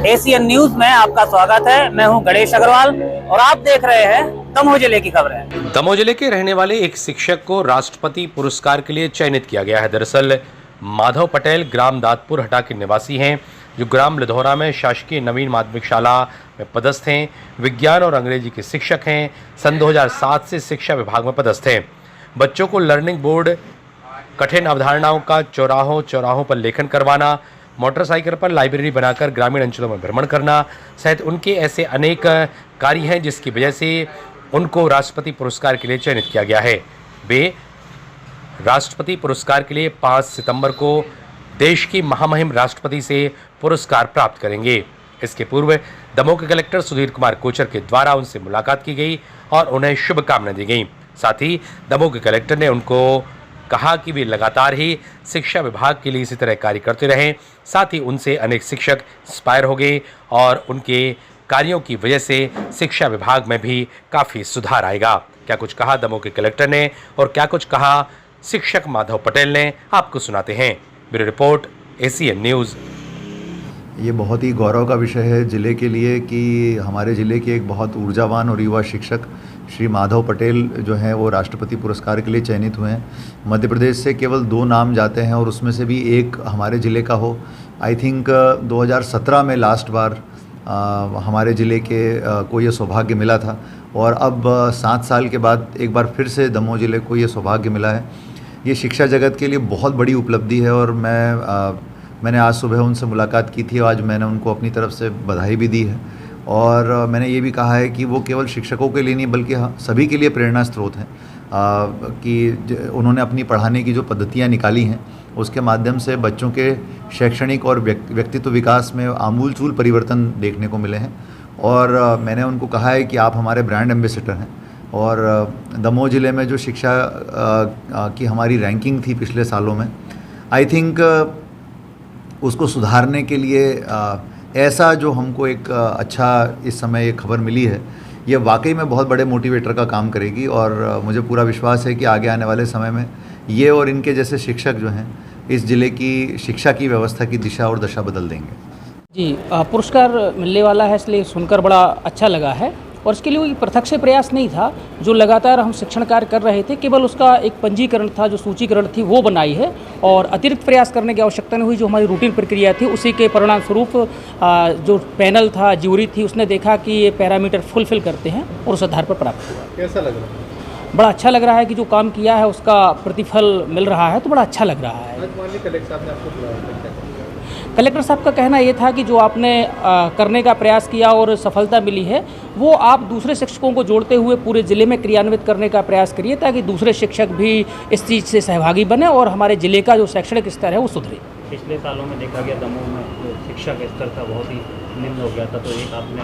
Asian news में आपका स्वागत है। मैं हूं गणेश अग्रवाल और आप देख रहे हैं दमोह जिले की खबरें। दमोह जिले के रहने वाले एक शिक्षक को राष्ट्रपति पुरस्कार के लिए चयनित किया गया है। दरअसल माधव पटेल ग्राम दादपुर हटा के निवासी हैं, जो ग्राम लिधौरा में शासकीय नवीन माध्यमिक शाला में पदस्थ हैं। विज्ञान और अंग्रेजी के शिक्षक हैं। सन 2007 से शिक्षा विभाग में पदस्थ हैं। बच्चों को लर्निंग बोर्ड, कठिन अवधारणाओं का चौराहों पर लेखन करवाना, मोटरसाइकिल पर लाइब्रेरी बनाकर ग्रामीण अंचलों में भ्रमण करना सहित उनके ऐसे अनेक कार्य हैं जिसकी वजह से उनको राष्ट्रपति पुरस्कार के लिए चयनित किया गया है। वे राष्ट्रपति पुरस्कार के लिए 5 सितंबर को देश की महामहिम राष्ट्रपति से पुरस्कार प्राप्त करेंगे। इसके पूर्व दमोह के कलेक्टर सुधीर कुमार कोचर के द्वारा उनसे मुलाकात की गई और उन्हें शुभकामनाएं दी गई। साथ ही दमोह के कलेक्टर ने उनको कहा कि वे लगातार ही शिक्षा विभाग के लिए इसी तरह कार्य करते रहें। साथ ही उनसे अनेक शिक्षक इंस्पायर हो गए और उनके कार्यों की वजह से शिक्षा विभाग में भी काफ़ी सुधार आएगा। क्या कुछ कहा दमोह के कलेक्टर ने और क्या कुछ कहा शिक्षक माधव पटेल ने, आपको सुनाते हैं। Bureau report, Asian news. ये बहुत ही गौरव का विषय है ज़िले के लिए कि हमारे ज़िले के एक बहुत ऊर्जावान और युवा शिक्षक श्री माधव पटेल जो हैं वो राष्ट्रपति पुरस्कार के लिए चयनित हुए हैं। मध्य प्रदेश से केवल 2 नाम जाते हैं और उसमें से भी एक हमारे ज़िले का हो। आई थिंक 2017 में लास्ट बार हमारे ज़िले के को ये सौभाग्य मिला था और अब 7 साल के बाद एक बार फिर से दमोह ज़िले को ये सौभाग्य मिला है। ये शिक्षा जगत के लिए बहुत बड़ी उपलब्धि है और मैंने आज सुबह उनसे मुलाकात की थी। आज मैंने उनको अपनी तरफ से बधाई भी दी है और मैंने ये भी कहा है कि वो केवल शिक्षकों के लिए नहीं बल्कि सभी के लिए प्रेरणा स्रोत हैं कि उन्होंने अपनी पढ़ाने की जो पद्धतियाँ निकाली हैं उसके माध्यम से बच्चों के शैक्षणिक और व्यक्तित्व विकास में आमूलचूल परिवर्तन देखने को मिले हैं। और मैंने उनको कहा है कि आप हमारे ब्रांड एम्बेसडर हैं और दमोह ज़िले में जो शिक्षा की हमारी रैंकिंग थी पिछले सालों में, आई थिंक उसको सुधारने के लिए ऐसा जो हमको एक अच्छा इस समय एक खबर मिली है, ये वाकई में बहुत बड़े मोटिवेटर का काम करेगी और मुझे पूरा विश्वास है कि आगे आने वाले समय में ये और इनके जैसे शिक्षक जो हैं इस ज़िले की शिक्षा की व्यवस्था की दिशा और दशा बदल देंगे। जी, पुरस्कार मिलने वाला है इसलिए सुनकर बड़ा अच्छा लगा है और इसके लिए कोई प्रत्यक्ष से प्रयास नहीं था। जो लगातार हम शिक्षण कार्य कर रहे थे, केवल उसका एक पंजीकरण था, जो सूचीकरण थी वो बनाई है और अतिरिक्त प्रयास करने की आवश्यकता नहीं हुई। जो हमारी रूटीन प्रक्रिया थी उसी के परिणाम स्वरूप जो पैनल था, ज्यूरी थी, उसने देखा कि ये पैरामीटर फुलफिल करते हैं और उस आधार पर प्राप्त हुआ। कैसा लग रहा है? बड़ा अच्छा लग रहा है कि जो काम किया है उसका प्रतिफल मिल रहा है, तो बड़ा अच्छा लग रहा है। कलेक्टर साहब का कहना ये था कि जो आपने करने का प्रयास किया और सफलता मिली है वो आप दूसरे शिक्षकों को जोड़ते हुए पूरे ज़िले में क्रियान्वित करने का प्रयास करिए ताकि दूसरे शिक्षक भी इस चीज़ से सहभागी बने और हमारे ज़िले का जो शैक्षणिक स्तर है वो सुधरे। पिछले सालों में देखा गया दमोह में जो शिक्षा का स्तर था बहुत ही निम्न हो गया था, तो एक आपने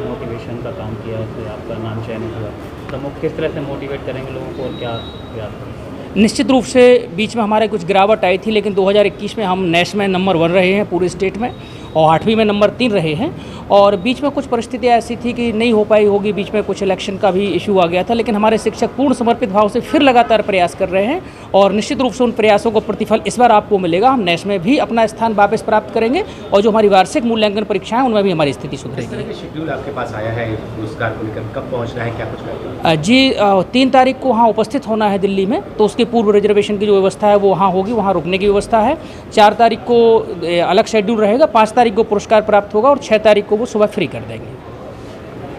मोटिवेशन का काम किया, इसलिए आपका नाम चयनित हुआ। दमोह किस तरह से मोटिवेट करेंगे लोगों को और क्या प्रयास करेंगे? निश्चित रूप से बीच में हमारे कुछ गिरावट आई थी, लेकिन 2021 में हम नेश में नंबर 1 रहे हैं पूरे स्टेट में और 8वीं में नंबर 3 रहे हैं और बीच में कुछ परिस्थितियाँ ऐसी थी कि नहीं हो पाई होगी, बीच में कुछ इलेक्शन का भी इशू आ गया था, लेकिन हमारे शिक्षक पूर्ण समर्पित भाव से फिर लगातार प्रयास कर रहे हैं और निश्चित रूप से उन प्रयासों को प्रतिफल इस बार आपको मिलेगा। हम नेश में भी अपना स्थान वापस प्राप्त करेंगे और जो हमारी वार्षिक मूल्यांकन परीक्षाएं उनमें भी हमारी स्थिति सुधरेगी। शेड्यूल आपके पास आया है पुरस्कार को लेकर, कब पहुँचना है, क्या कुछ? जी, 3 तारीख को वहाँ उपस्थित होना है दिल्ली में, तो उसके पूर्व रिजर्वेशन की जो व्यवस्था है वो वहाँ होगी, वहाँ रुकने की व्यवस्था है। 4 तारीख को अलग शेड्यूल रहेगा, 5 तारीख को पुरस्कार प्राप्त होगा और 6 तारीख को वो सुबह फ्री कर देंगे।